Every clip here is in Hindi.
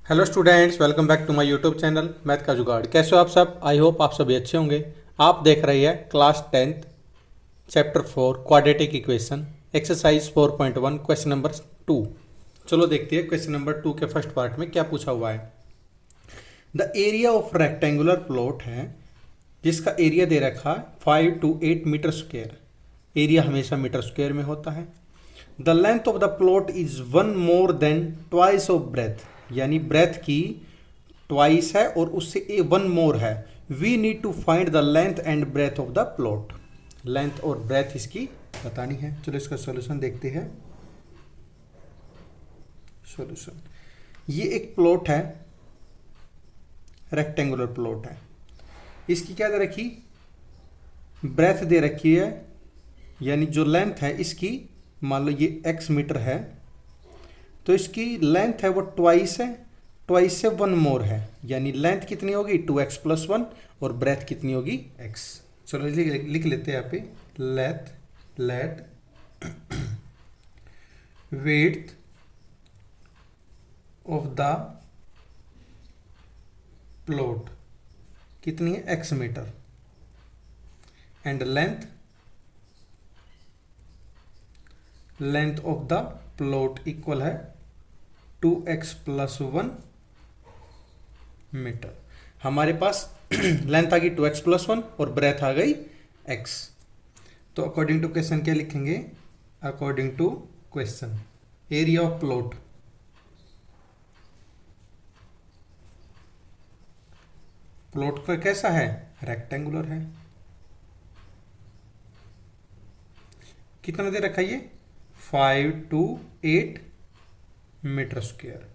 Hello students, welcome back to my YouTube channel math का जुगाड़। कैसे हो आप सब? आई होप आप सभी अच्छे होंगे। आप देख रही है class 10th chapter 4 quadratic equation exercise 4.1 question number 2। चलो देखते हैं क्वेश्चन नंबर 2 के फर्स्ट पार्ट में क्या पूछा हुआ है। The area of rectangular plot है जिसका एरिया दे रखा है 5 to 8 मीटर स्क्वायर। एरिया हमेशा मीटर स्क्वायर में होता है। The length of the plot is one more than twice of breadth, यानी ब्रेथ की ट्वाइस है और उससे वन मोर है। We need to find the length and breadth of the plot. Length और ब्रेथ इसकी बतानी है। चलो इसका सॉल्यूशन देखते हैं। सॉल्यूशन, ये एक प्लॉट है, रेक्टेंगुलर प्लॉट है। इसकी क्या दे रखी? ब्रेथ दे रखी है, यानी जो लेंथ है इसकी, मान लो ये x मीटर है तो इसकी लेंथ है वो ट्वाइस है, ट्वाइस से वन मोर है, यानी लेंथ कितनी होगी 2x + 1 और ब्रेथ कितनी होगी x। चलो लिख लेते हैं यहाँ पे। Let width of the plot कितनी है x metre and length of the plot equal है 2x + 1 मीटर। हमारे पास लेंथ आ गई 2x + 1 और ब्रेथ आ गई x। तो अकॉर्डिंग टू क्वेश्चन क्या लिखेंगे? According to question area of plot, plot का कैसा है? रेक्टेंगुलर है। कितना दे रखा है ये? 5 to 8 मीटर स्क्वायर।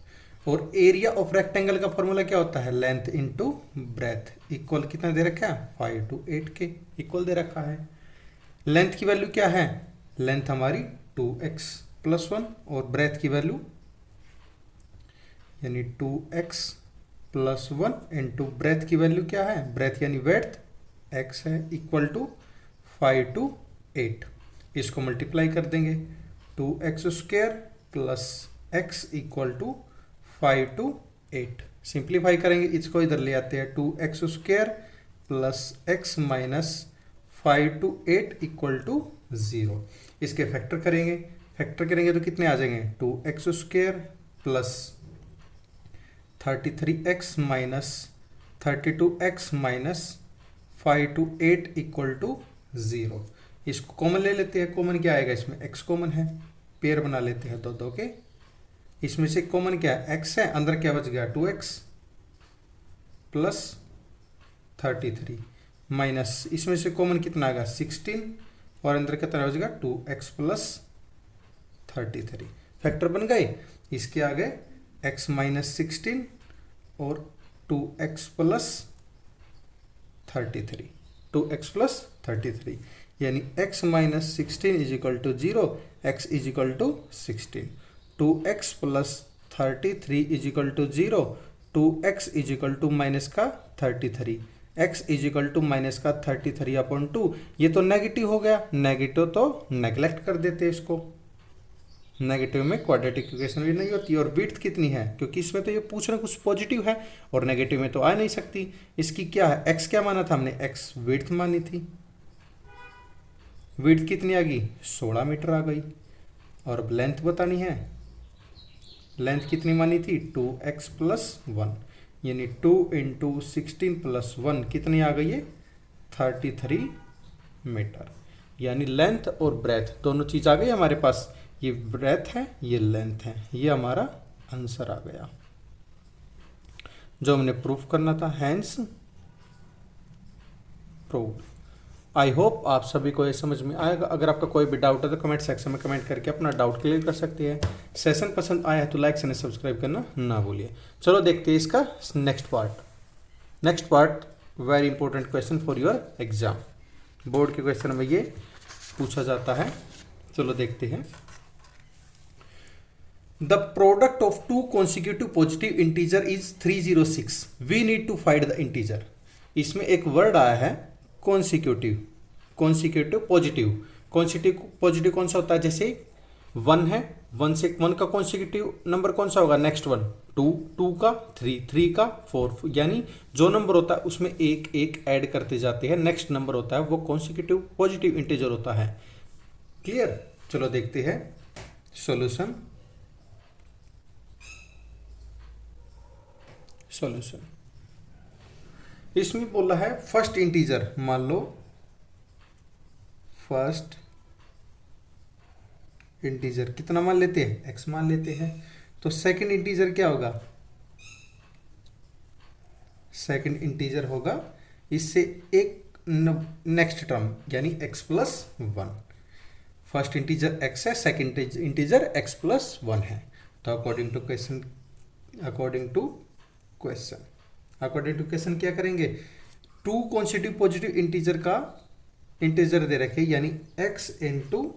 और एरिया ऑफ रेक्टेंगल का फॉर्मूला क्या होता है? लेंथ इनटू ब्रेथ इक्वल कितना दे रखा है? 5 to 8 के इक्वल दे रखा है। लेंथ की वैल्यू क्या है? लेंथ हमारी 2x + 1 और ब्रेथ की वैल्यू यानी 2x + 1 इंटू ब्रेथ की वैल्यू क्या है? ब्रेथ यानी वेड्थ x है, इक्वल टू 5 to 8। इसको मल्टीप्लाई कर देंगे, 2x² + x = 5 to 8। सिंप्लीफाई करेंगे, इसको इधर ले आते हैं। 2x² + x - 5 to 8 = 0। इसके फैक्टर करेंगे तो कितने आ जाएंगे? 2x² + 33x - 32x - 5 to 8 = 0। इसको कॉमन ले लेते हैं। कॉमन क्या आएगा इसमें? x कॉमन है, पेयर बना लेते हैं दो के। इसमें से कॉमन क्या है? x है, अंदर क्या बच गया? 2x + 33 माइनस इसमें से कॉमन कितना आएगा? 16 और अंदर कितना बचेगा? 2x + 33। फैक्टर बन गए। इसके आगे x - 16 और 2x + 33, 2x + 33 यानी x - 16 = 0, x = 16। 2x + 33 = 0, 2x = -33, x = -33/2। ये तो नेगेटिव हो गया, नेगेटिव तो नेगलेक्ट कर देते हैं इसको। नेगेटिव में क्वाड्रेटिक इक्वेशन भी नहीं होती। और विड्थ कितनी है? क्योंकि इसमें तो ये पूछ रहे कुछ पॉजिटिव है और नेगेटिव में तो आ नहीं सकती। इसकी क्या है? x क्या माना था हमने? x विड्थ मानी थी। विड्थ कितनी आ गई? 16 मीटर आ गई। और अब लेंथ बतानी है। लेंथ कितनी मानी थी? 2x + 1 यानी 2 × 16 + 1 कितनी आ गई है? 33 मीटर। यानी लेंथ और ब्रेथ दोनों चीज आ गई हमारे पास। ये ब्रेथ है, ये लेंथ है, ये हमारा आंसर आ गया जो हमने प्रूफ करना था। Hence prove. आई होप आप सभी को ये समझ में आएगा। अगर आपका कोई भी डाउट है तो कमेंट सेक्शन में कमेंट करके अपना डाउट क्लियर कर सकते हैं। सेशन पसंद आया है तो लाइक एंड सब्सक्राइब करना ना भूलिए। चलो देखते हैं इसका next part very important question for your exam. Board के क्वेश्चन में ये पूछा जाता है। चलो देखते हैं। The product of two consecutive positive integer is 306। We need to find the integer. इसमें एक वर्ड आया है कॉन्सिक्यूटिव पॉजिटिव। कॉन्सिक्यूटिव पॉजिटिव कौन सा होता है? जैसे 1 है वन से वन का कॉन्सिक्यूटिव नंबर कौन सा होगा, नेक्स्ट वन टू, टू का थ्री, थ्री का फोर, यानी जो नंबर होता है उसमें एक एक ऐड करते जाते हैं, नेक्स्ट नंबर होता है वो कॉन्सिक्यूटिव पॉजिटिव इंटीजर होता है। क्लियर। चलो देखते हैं सॉल्यूशन। सॉल्यूशन इसमें बोला है फर्स्ट इंटीजर, मान लो फर्स्ट इंटीजर कितना मान लेते हैं, x मान लेते हैं। तो सेकंड इंटीजर क्या होगा, सेकंड इंटीजर होगा इससे एक नेक्स्ट टर्म यानी x plus one. First integer x है, second integer x plus one है। तो according to question, according to question क्या करेंगे, टू कॉन्स्टिट्यूटिव पॉजिटिव इंटीजर का इंटीजर दे रखे यानी x into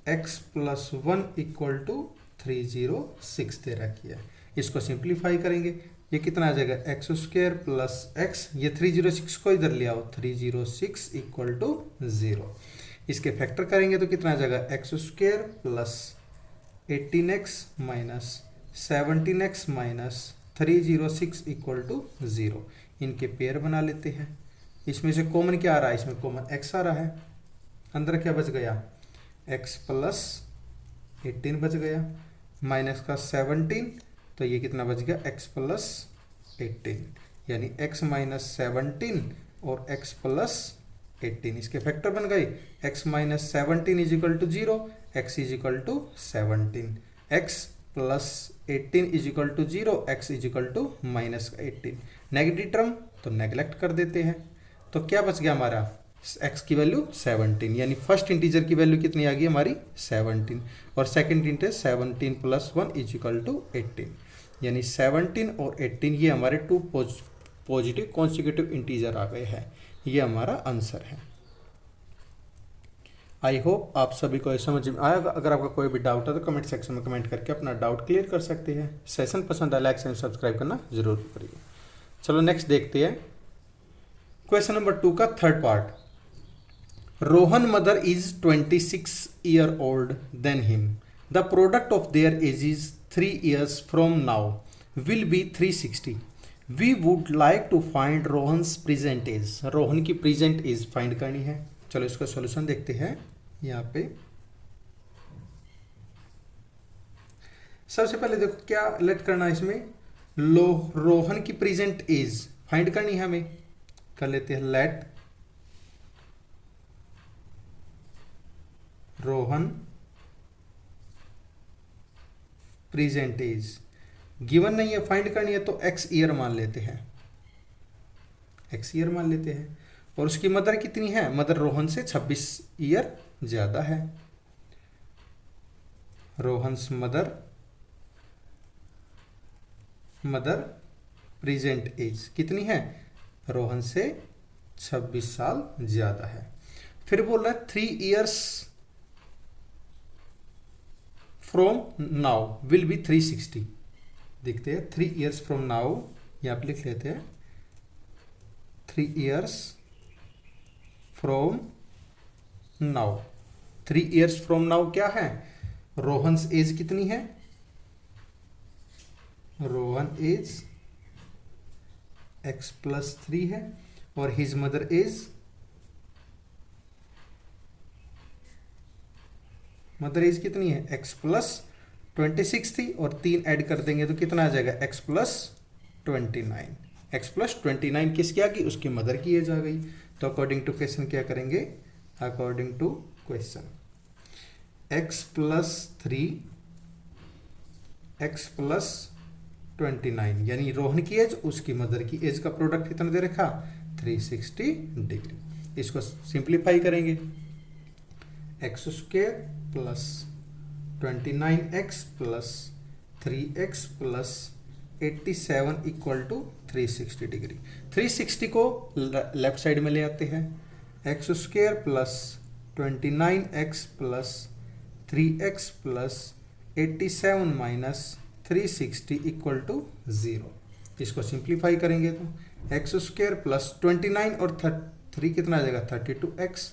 x plus one equal to 306 दे रखी है। इसको सिंप्लीफाई करेंगे, ये कितना आ जाएगा एक्स स्क्वायर प्लस एक्स, ये 306 को इधर ले आओ, 306 इक्वल टू 0। इसके फैक्टर करेंगे तो कितना आ जाएगा x square plus 18x minus 17x minus 306 equal to 0। इनके पेयर बना लेते हैं। इसमें से कॉमन क्या आ रहा है, इसमें कॉमन x आ रहा है, अंदर क्या बच गया x प्लस 18 बच गया, माइनस का 17, तो ये कितना बच गया x प्लस 18, यानी x माइनस 17 और x प्लस 18 इसके फैक्टर बन गए। x minus 17 is equal to 0, x is equal to 17, x plus 18 is equal to 0, x is equal to minus 18। Negative term तो नेगलेक्ट कर देते हैं, तो क्या बच गया हमारा x की वैल्यू 17, यानी फर्स्ट इंटीजर की वैल्यू कितनी आ गई हमारी 17, और second integer 17 plus 1 is equal to 18, यानी 17 और 18 ये हमारे टू पॉजिटिव कॉन्सिक्यूटिव इंटीजर आ गए हैं। ये हमारा आंसर है। आई होप आप सभी को समझ में आएगा। अगर आपका कोई भी डाउट है तो कमेंट सेक्शन में कमेंट करके अपना डाउट क्लियर कर सकते हैं। सेशन पसंद आया लाइक एंड सब्सक्राइब करना जरूर करिए। चलो नेक्स्ट देखते हैं क्वेश्चन नंबर 2 का third part. Rohan mother is 26 year old than him. The product of their ages 3 years from now will be 360. We would like to find Rohan's present age. Rohan की present age find करनी है। चलो इसका सॉल्यूशन देखते हैं। यहाँ पे सबसे पहले देखो क्या लेट करना है इसमें, रोहन की प्रेजेंट एज फाइंड करनी है हमें। कर लेते हैं let Rohan present age, given नहीं है फाइंड करनी है तो एक्स ईयर मान लेते हैं, एक्स ईयर मान लेते हैं। और उसकी मदर कितनी है, मदर रोहन से 26 ईयर ज्यादा है। रोहन्स मदर प्रेजेंट एज कितनी है, रोहन से 26 साल ज्यादा है। फिर बोल रहा है 3 years from now will be 360। देखते हैं 3 इयर्स फ्रॉम नाउ, यहां पे लिख लेते हैं 3 years from now. 3 years from now क्या है, रोहन्स एज कितनी है, रोहन एज x प्लस 3 है, और his mother age, mother age कितनी है x प्लस 26 थी, और 3 ऐड कर देंगे तो कितना आ जाएगा x प्लस 29। x प्लस 29 किसकी आ गई, उसकी मदर की एज आ गई। तो अकॉर्डिंग टू क्वेश्चन क्या करेंगे, according to question x plus 3 x plus 29 यानी रोहन की एज उसकी मदर की एज का प्रोडक्ट कितना दे रखा 360 डिग्री। इसको सिंप्लीफाई करेंगे, x square plus 29x plus 3x plus 87 equal to 360 degree. 360 को लेफ्ट साइड में ले आते हैं, x square plus 29x plus 3x plus 87 minus 360 equal to 0। इसको सिंप्लीफाई करेंगे तो एक्स स्क्वायर प्लस 29 और 3 कितना आ जाएगा 32x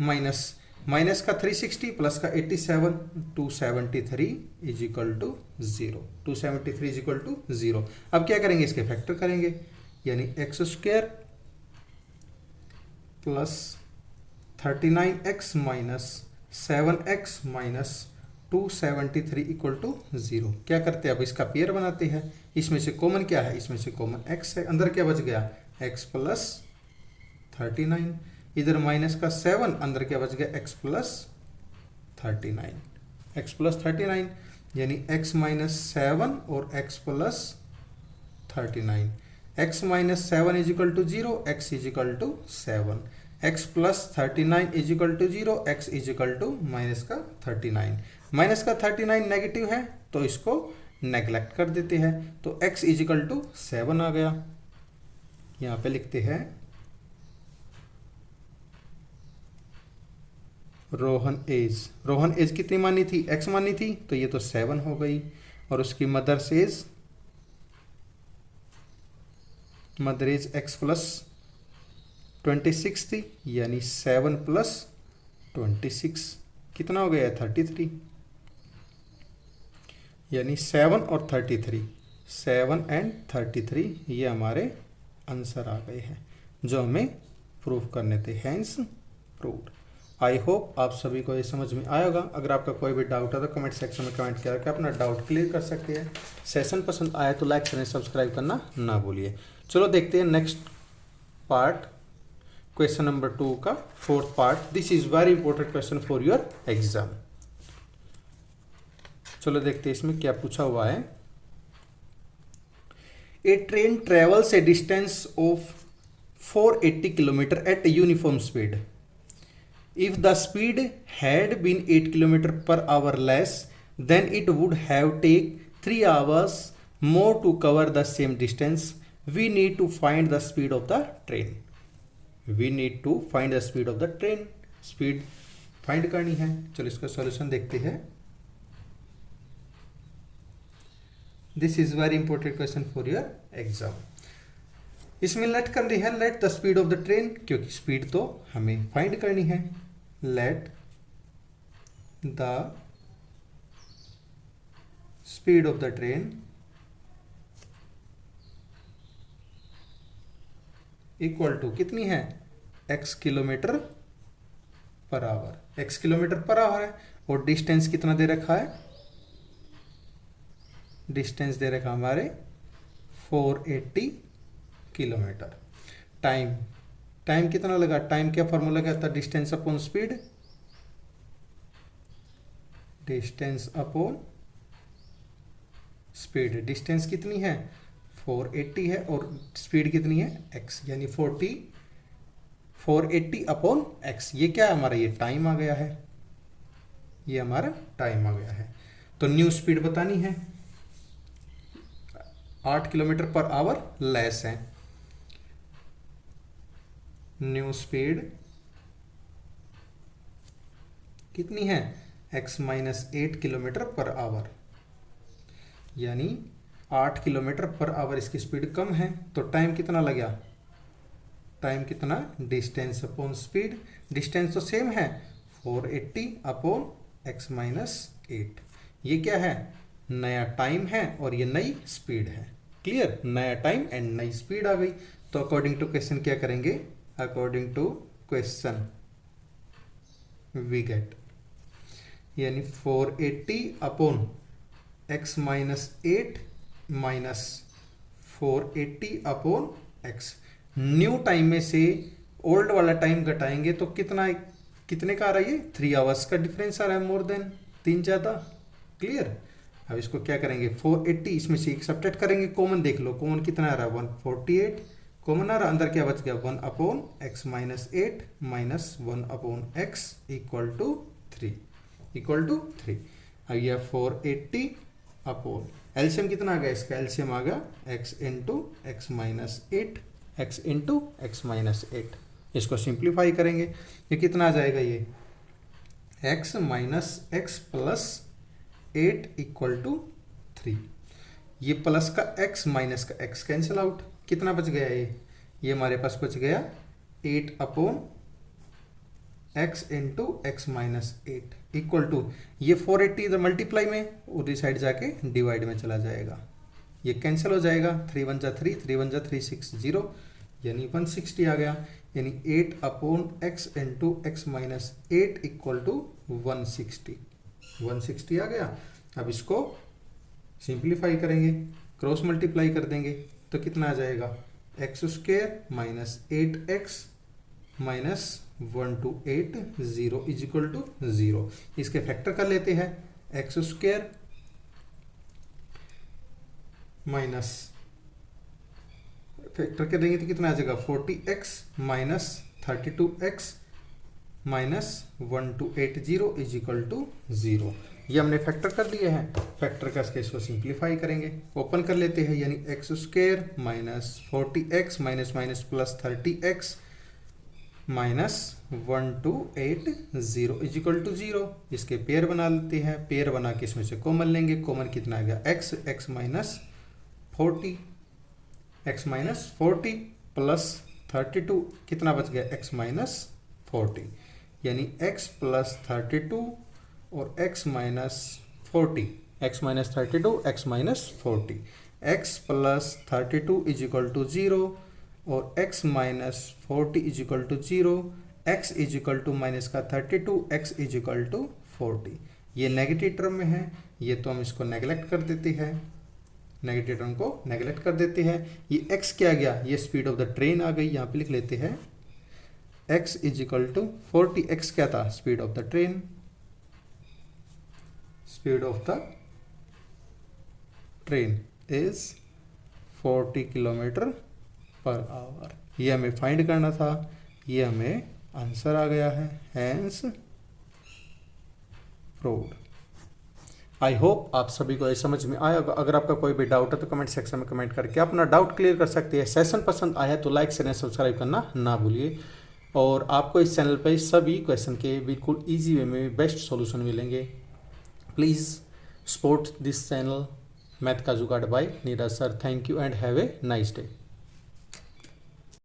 माइनस माइनस का 360 प्लस का 87, 273 is equal to 0, 273 is equal to 0। अब क्या करेंगे, इसके फैक्टर करेंगे, यानी x square plus 39x minus 7x minus 273 equal to 0। क्या करते हैं, अब इसका पेयर बनाते हैं। इसमें से कॉमन क्या है, इसमें से कॉमन x है, अंदर क्या बच गया, x प्लस 39, इधर माइनस का 7, अंदर क्या बच गया, x प्लस 39, x प्लस 39, यानी x माइनस 7 और x plus 39, x minus 7 is equal to 0, x is equal to 7, x plus 39 is equal to 0, x is equal to minus का 39। माइनस का 39 नेगेटिव है तो इसको नेग्लेक्ट कर देते हैं, तो x इज इक्वल टू 7 आ गया। यहाँ पे लिखते हैं रोहन एज कितनी मानी थी, x मानी थी, तो ये तो 7 हो गई, और उसकी मदर एज x प्लस 26 थी, यानी 7 प्लस 26 कितना हो गया, 33, यानी 7 और 33, 7 एंड 33 ये हमारे आंसर आ गए हैं जो हमें प्रूव करने थे, हैंस प्रूव्ड। आई होप आप सभी को ये समझ में आया होगा। अगर आपका कोई भी डाउट है तो कमेंट सेक्शन में कमेंट करके अपना डाउट क्लियर कर सकते हैं। सेशन पसंद आया तो लाइक करें, सब्सक्राइब करना ना भूलिए। चलो देखते हैं नेक्स्ट पार्ट, क्वेश्चन नंबर 2 का 4th part. This is very important question for your exam. चलो देखते हैं इसमें क्या पूछा हुआ है। A train travels a distance of 480 kilometre at uniform speed. If the speed had been 8 km per hour less, then it would have take 3 hours more to cover the same distance. We need to find the speed of the train. We need to find the speed of the train. Speed find करनी है। चलो इसका सॉल्यूशन देखते हैं। This is very important question for your exam. इसमें लेट करनी है, let the speed of the train, क्योंकि स्पीड तो हमें फाइंड करनी है। Let the speed of the train equal to कितनी है, x kilometre per hour, x kilometre per hour है, और डिस्टेंस कितना दे रखा है, डिस्टेंस दे रखा हमारे 480 किलोमीटर। टाइम कितना लगा, टाइम क्या फॉर्मूला क्या था, distance upon speed, distance upon speed. Distance कितनी है, 480 है, और स्पीड कितनी है, x, यानी 480 अपॉन x। ये क्या है हमारा, ये टाइम आ गया है, ये हमारा टाइम आ गया है। तो न्यू स्पीड बतानी है, 8 किलोमीटर पर आवर लेस है। न्यू स्पीड कितनी है, x minus 8 kilometre per our, यानी 8 किलोमीटर पर आवर इसकी स्पीड कम है, तो टाइम कितना लगा, टाइम कितना, डिस्टेंस अपॉन स्पीड, डिस्टेंस तो सेम है 480 अपॉन x माइनस 8। ये क्या है, नया टाइम है और ये नई स्पीड है। क्लियर, नया टाइम एंड नई स्पीड आ गई। तो अकॉर्डिंग टू क्वेश्चन क्या करेंगे, according to question we get, यानी 480 upon x minus 8 minus 480 upon x। New time में से ओल्ड वाला टाइम घटाएंगे तो कितने का आ रहा है, ये 3 आवर्स का डिफरेंस आ रहा है, मोर देन 3 ज़्यादा। क्लियर, अब इसको क्या करेंगे, 480 इसमें से एक सब्ट्रैक्ट करेंगे, कॉमन देख लो, कॉमन कितना आ रहा है, 148 कॉमन आ रहा, अंदर क्या बच गया, 1 upon x minus 8 minus 1 upon x equal to 3। अब यह 480 अपॉन एलसीएम कितना आ गया, इसका एलसीएम आ गया x into x minus 8, x into x minus 8। इसको सिंप्लीफाई करेंगे, ये कितना आ जाएगा, ये x minus x plus 8 equal to 3। ये प्लस का x माइनस का x कैंसिल आउट, कितना बच गया, ये हमारे पास बच गया 8 upon x into x minus 8 equal to, ये 480 इधर मल्टीप्लाई में और इस साइड जाके डिवाइड में चला जाएगा, ये कैंसिल हो जाएगा, 3 1 जा 3, 3 1 जा 3, 6 0, यानी 160 आ गया, यानी 8 upon x into x minus 8 equal to 160 आ गया। अब इसको सिंप्लीफाई करेंगे, क्रॉस मल्टीप्लाई कर देंगे तो कितना आ जाएगा, x square minus 8x minus 128 0 is equal to 0। इसके फैक्टर कर लेते हैं, एक्स स्क्वायर माइनस फैक्टर कर देंगे तो कितना आ जाएगा, 40x minus 32x minus 1280 is equal to 0। ये हमने फैक्टर कर लिए हैं, फैक्टर करके इसको सिंप्लीफाई करेंगे, ओपन कर लेते हैं, यानी x square minus 40x minus minus plus 30x minus 1280 is equal to 0। इसके पेयर बना लेते हैं, पेयर बना के इसमें से कॉमन लेंगे, कॉमन कितना आ गया, x माइनस 40 प्लस 32 कितना बच गया, x माइनस 40, यानी x प्लस 32 और x minus 40, x minus 32 x minus 40, x plus 32 is equal to 0 और x minus 40 is equal to 0, x is equal to minus का 32, x इज इक्वल टू 40। ये नेगेटिव टर्म में है, ये तो हम इसको नेगलेक्ट कर देते हैं, नेगेटिव टर्म को नेगलेक्ट कर देते हैं। ये x क्या गया, ये स्पीड ऑफ द ट्रेन आ गई, यहाँ पे लिख लेते हैं x is equal to 40, x क्या था, speed of the train, speed of the train is 40 kilometre per hour. ये हमें फाइंड करना था, ये हमें आंसर आ गया है, हैंस प्रूव्ड। आई होप आप सभी को ये समझ में आया होगा। अगर आपका कोई भी डाउट है तो कमेंट सेक्शन में कमेंट करके अपना डाउट क्लियर कर सकते हैं। सेशन पसंद आया तो लाइक शेयर सब्सक्राइब करना ना भूलिए, और आपको इस चैनल पर सभी क्वेश्चन के बिल्कुल ईजी वे में बेस्ट सॉल्यूशन मिलेंगे। Please support this channel math का जुगाड़ by Neeraj sir. Thank you and have a nice day.